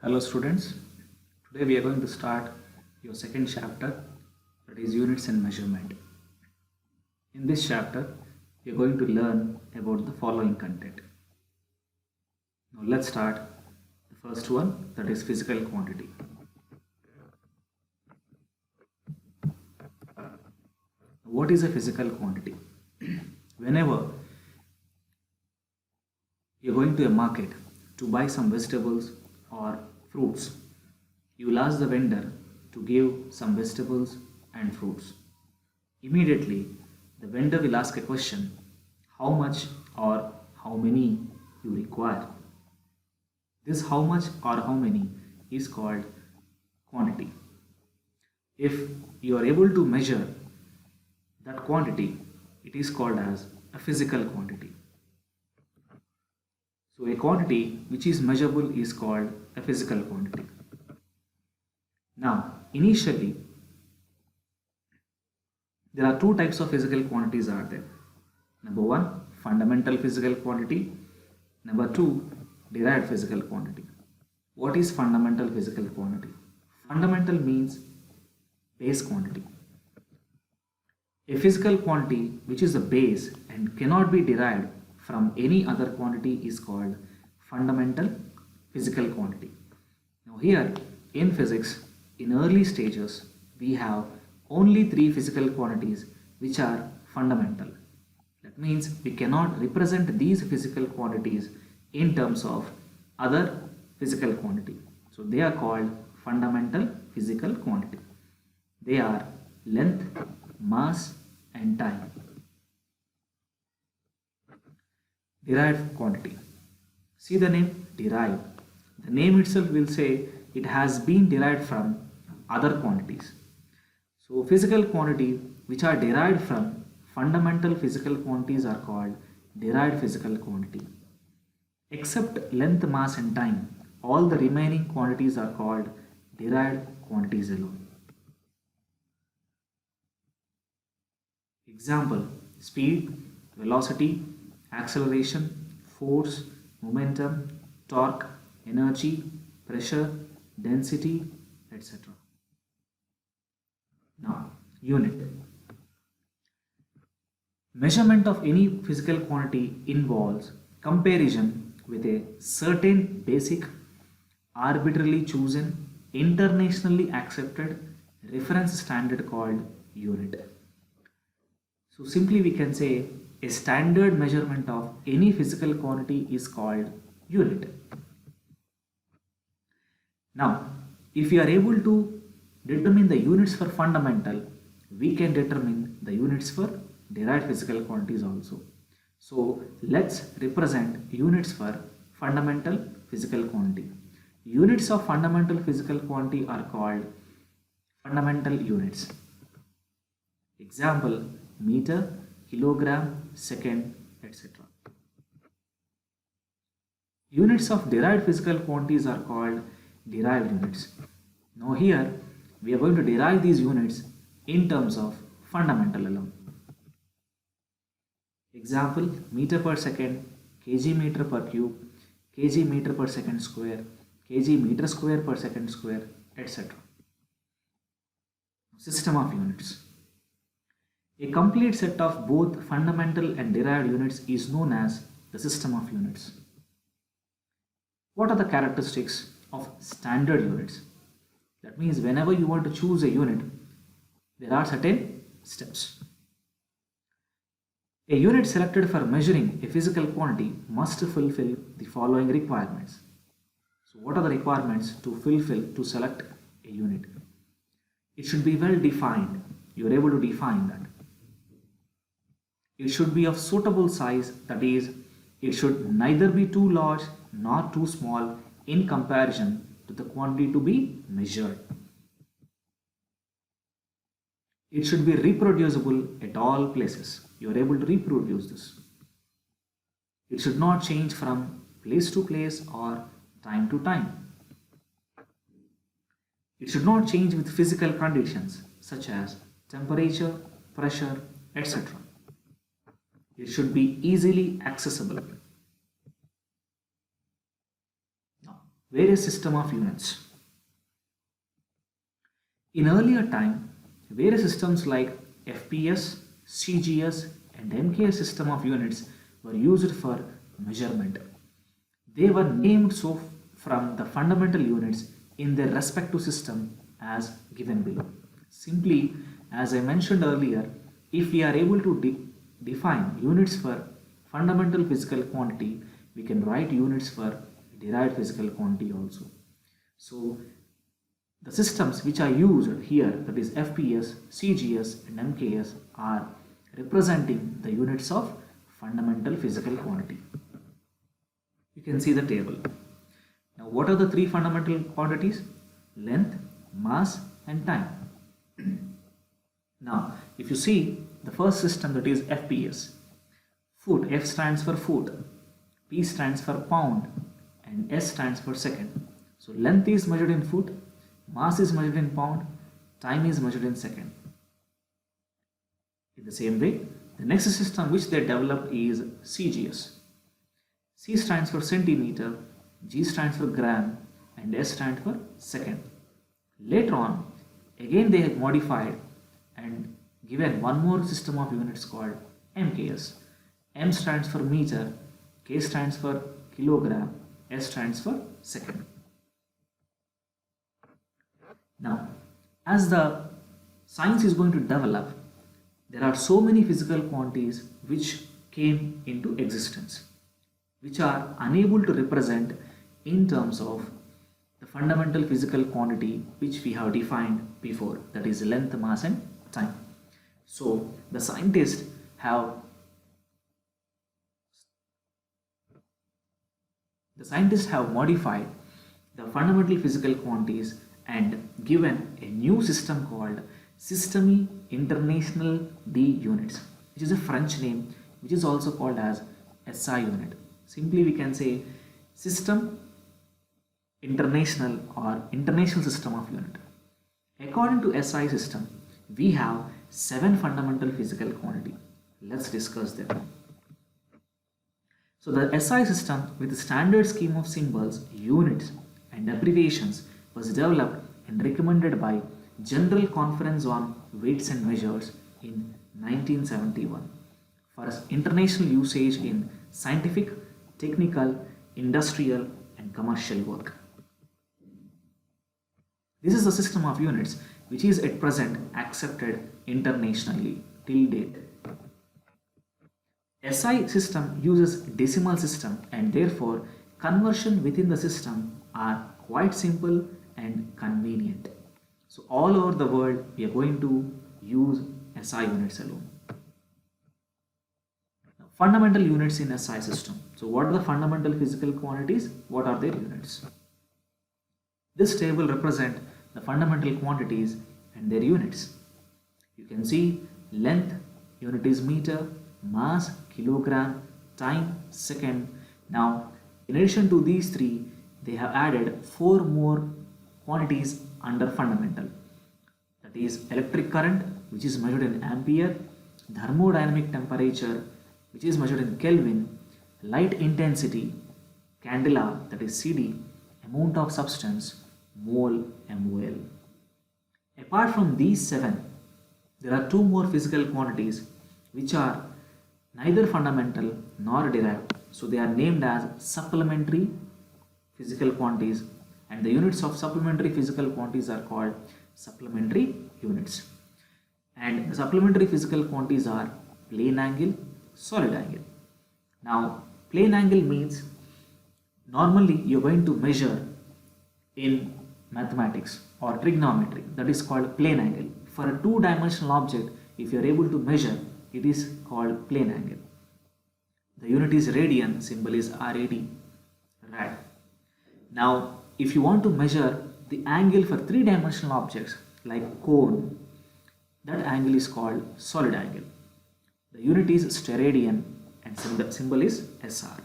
Hello students, today we are going to start your second chapter, that is units and measurement. In this chapter, we are going to learn about the following content. Now let's start the first one, that is physical quantity. What is a physical quantity? Whenever you are going to a market to buy some vegetables or fruits, you will ask the vendor to give some vegetables and fruits. Immediately, the vendor will ask a question, how much or how many you require. This how much or how many is called quantity. If you are able to measure that quantity, it is called as a physical quantity. So a quantity which is measurable is called a physical quantity. Now, initially, there are two types of physical quantities are there. Number one, fundamental physical quantity. Number two, derived physical quantity. What is fundamental physical quantity? Fundamental means base quantity. A physical quantity which is the base and cannot be derived from any other quantity is called fundamental physical quantity. Now here in physics, in early stages, we have only three physical quantities which are fundamental. That means we cannot represent these physical quantities in terms of other physical quantity. So they are called fundamental physical quantity. They are length, mass and time. Derived quantity. See the name derived. The name itself will say it has been derived from other quantities. So physical quantity which are derived from fundamental physical quantities are called derived physical quantity. Except length, mass and time, all the remaining quantities are called derived quantities alone. Example, speed, velocity, acceleration, force, momentum, torque, energy, pressure, density, etc. Now, unit. Measurement of any physical quantity involves comparison with a certain basic, arbitrarily chosen, internationally accepted reference standard called unit. So simply we can say a standard measurement of any physical quantity is called unit. Now, if we are able to determine the units for fundamental, we can determine the units for derived physical quantities also. So let's represent units for fundamental physical quantity. Units of fundamental physical quantity are called fundamental units. Example, meter, kilogram, second, etc. Units of derived physical quantities are called derived units. Now here we are going to derive these units in terms of fundamental alone. Example, meter per second, kg meter per cube, kg meter per second square, kg meter square per second square, etc. System of units. A complete set of both fundamental and derived units is known as the system of units. What are the characteristics of standard units? That means whenever you want to choose a unit, there are certain steps. A unit selected for measuring a physical quantity must fulfill the following requirements. So what are the requirements to fulfill to select a unit? It should be well defined. You are able to define that. It should be of suitable size, that is, it should neither be too large nor too small in comparison to the quantity to be measured. It should be reproducible at all places. You are able to reproduce this. It should not change from place to place or time to time. It should not change with physical conditions such as temperature, pressure, etc. It should be easily accessible. Now, various system of units. In earlier time, various systems like FPS, CGS and MKS system of units were used for measurement. They were named so from the fundamental units in their respective system as given below. Simply, as I mentioned earlier, if we are able to define units for fundamental physical quantity, we can write units for derived physical quantity also. So, the systems which are used here, that is FPS, CGS and MKS, are representing the units of fundamental physical quantity. You can see the table. Now what are the three fundamental quantities? Length, mass and time. Now if you see the first system, that is FPS, foot, F stands for foot, P stands for pound and S stands for second. So length is measured in foot, mass is measured in pound, time is measured in second. In the same way, the next system which they developed is CGS. C stands for centimeter, G stands for gram and S stands for second. Later on, again they have modified and given one more system of units called MKS. M stands for meter, K stands for kilogram, S stands for second. Now, as the science is going to develop, there are so many physical quantities which came into existence, which are unable to represent in terms of the fundamental physical quantity which we have defined before, that is length, mass and time. So the scientists have modified the fundamental physical quantities and given a new system called Système International D units, which is a French name, which is also called as SI unit. Simply we can say System International or International System of Unit. According to SI system, we have 7 fundamental physical quantity. Let's discuss them. So the SI system with the standard scheme of symbols, units and abbreviations was developed and recommended by General Conference on Weights and Measures in 1971 for international usage in scientific, technical, industrial and commercial work. This is the system of units which is at present accepted internationally till date. SI system uses decimal system and therefore conversion within the system are quite simple and convenient. So all over the world we are going to use SI units alone. Now, fundamental units in SI system. So what are the fundamental physical quantities? What are their units? This table represents the fundamental quantities and their units. You can see length, unit is meter, mass, kilogram, time, second. Now in addition to these three, they have added 4 more quantities under fundamental. That is electric current, which is measured in ampere, thermodynamic temperature, which is measured in Kelvin, light intensity, candela, that is CD, amount of substance, mole, MOL. Apart from these 7, there are 2 more physical quantities which are neither fundamental nor derived. So they are named as supplementary physical quantities, and the units of supplementary physical quantities are called supplementary units. And the supplementary physical quantities are plane angle, solid angle. Now plane angle means normally you're going to measure in mathematics or trigonometry, that is called plane angle. For a 2-dimensional object, if you are able to measure, it is called plane angle. The unit is radian, symbol is RAD, rad. Now if you want to measure the angle for 3-dimensional objects like cone, that angle is called solid angle. The unit is steradian and symbol is SR.